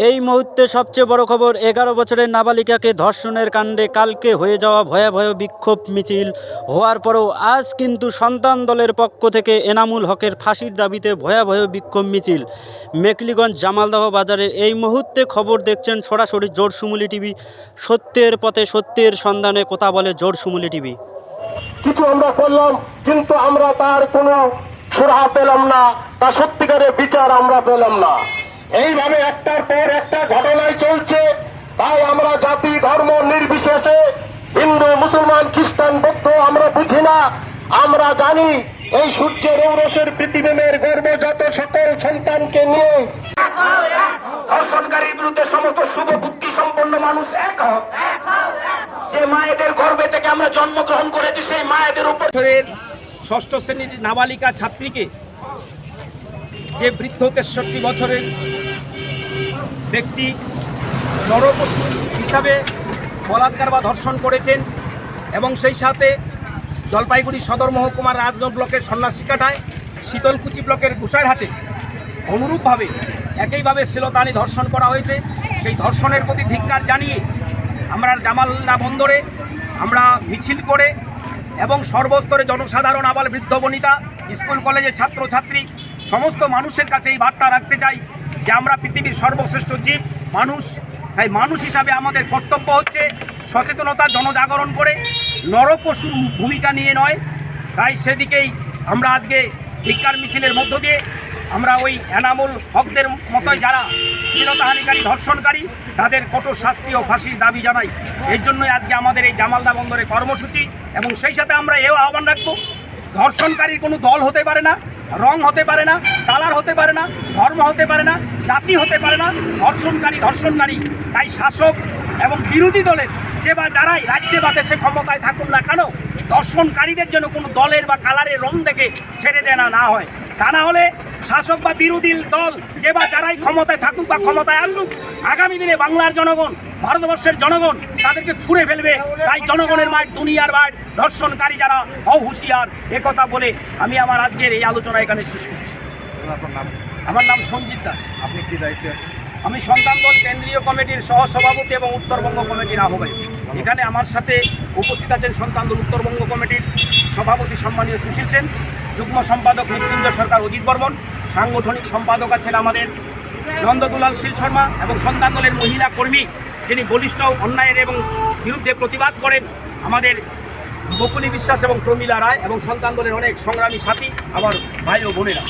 এই মুহূর্তে সবচেয়ে বড় খবর, 11 বছরের নাবালিকাকে ধর্ষণের কাণ্ডে কালকে হয়ে যাওয়া ভয়াবহ বিক্ষোভ মিছিল হওয়ার পরও আজ কিন্তু সন্তান দলের পক্ষ থেকে এনামুল হকের ফাঁসির দাবিতে ভয়াবহ বিক্ষোভ মিছিল। মেখলিগঞ্জ জামালদহ বাজারের এই মুহূর্তে খবর দেখছেন সরাসরি জোরশুমুলি টিভি। সত্যের পথে সত্যের সন্ধানে কথা বলে জোরশুমুলি টিভি। কিছু আমরা করলাম, কিন্তু আমরা তার কোনো সুরাহা পেলাম না, তার সত্যিকারের বিচার আমরা পেলাম না। এইভাবে একটার পর একটা ঘটনায় চলছে। তাই আমরা জাতি ধর্ম নির্বিশেষে, হিন্দু মুসলমান খ্রিস্টান বৌদ্ধ আমরা বুঝি না, আমরা জানি এই সূর্যের ঔরসের পৃথিবীর গর্ভজাত সকল সন্তানকে নিয়ে ধর্ষণকারীর বিরুদ্ধে সমস্ত শুভ বুদ্ধি সম্পন্ন মানুষ এক হোক। যে মায়েদের গর্ভে থেকে আমরা জন্মগ্রহণ করেছি, সেই মায়েদের উপর ষষ্ঠ শ্রেণীর নাবালিকা ছাত্রীকে যে বৃদ্ধ 63 বছরের ব্যক্তি নরপশু হিসাবে বলাৎকার বা ধর্ষণ করেছেন, এবং সেই সাথে জলপাইগুড়ি সদর মহকুমার রাজগঞ্জ ব্লকের সন্ন্যাসীকাটায়, শীতলকুচি ব্লকের গুসাইরহাটে অনুরূপভাবে একইভাবে শ্লীলতাহানি ধর্ষণ করা হয়েছে। সেই ধর্ষণের প্রতি ধিক্কার জানিয়ে আমরা জামালদা বন্দরে আমরা মিছিল করে এবং সর্বস্তরে জনসাধারণ, আবাল বৃদ্ধ বনিতা, স্কুল কলেজের ছাত্রছাত্রী সমস্ত মানুষের কাছে এই বার্তা রাখতে চাই যে আমরা পৃথিবীর সর্বশ্রেষ্ঠ জীব মানুষ। তাই মানুষ হিসাবে আমাদের কর্তব্য হচ্ছে সচেতনতা, জনজাগরণ করে নরপশুর ভূমিকা নিয়ে নয়। তাই সেদিকেই আমরা আজকে ধিক্কার মিছিলের মধ্য দিয়ে আমরা ওই এনামুল হকদের মতোই যারা শ্লীলতাহানিকারী, ধর্ষণকারী, তাদের কঠোর শাস্তি ও ফাঁসির দাবি জানাই। এর জন্যই আজকে আমাদের এই জামালদা বন্দরে কর্মসূচি। এবং সেই সাথে আমরা এও আহ্বান রাখবো, ধর্ষণকারীর কোনো দল হতে পারে না, রং হতে পারে না, কালার হতে পারে না, ধর্ম হতে পারে না, জাতি হতে পারে না। ধর্ষণকারী ধর্ষণকারী। তাই শাসক এবং বিরোধী দলের যে বা যারাই রাজ্যে বা দেশে ক্ষমতায় থাকুন না কেন, ধর্ষণকারীদের যেন কোনো দলের বা কালারের রং দেখে ছেড়ে দেওয়া না হয়। তা না হলে শাসক বা বিরোধী দল যে বা যারাই ক্ষমতায় থাকুক বা ক্ষমতায় আসুক, আগামী দিনে বাংলার জনগণ, ভারতবর্ষের জনগণ তাদেরকে ছুঁড়ে ফেলবে। তাই জনগণের মাঠ, দুনিয়ার মাঠ, ধর্ষণকারী যারা হুঁশিয়ার, একথা বলে আমি আমার আজকের এই আলোচনা এখানে শেষ করছি। আমার নাম সঞ্জিত দাস। আপনি কি দায়িত্বে আছেন? আমি সন্তান দল কেন্দ্রীয় কমিটির সহসভাপতি এবং উত্তরবঙ্গ কমিটির আহ্বায়ক। এখানে আমার সাথে উপস্থিত আছেন সন্তান দল উত্তরবঙ্গ কমিটির সভাপতি সম্মানীয় সুশীল সেন, যুগ্ম সম্পাদক মৃত্যুঞ্জয় সরকার, অজিত বর্মন, সাংগঠনিক সম্পাদক আছেন আমাদের নন্দদুলাল শীল শর্মা, এবং সন্তান দলের মহিলা কর্মী যিনি বলিষ্ঠ অন্যায়ের এবং বিরুদ্ধে প্রতিবাদ করেন আমাদের বকুলি বিশ্বাস এবং প্রমীলা রায়, এবং সন্তান দলের অনেক সংগ্রামী সাথী, আমার ভাই ও বোনেরা।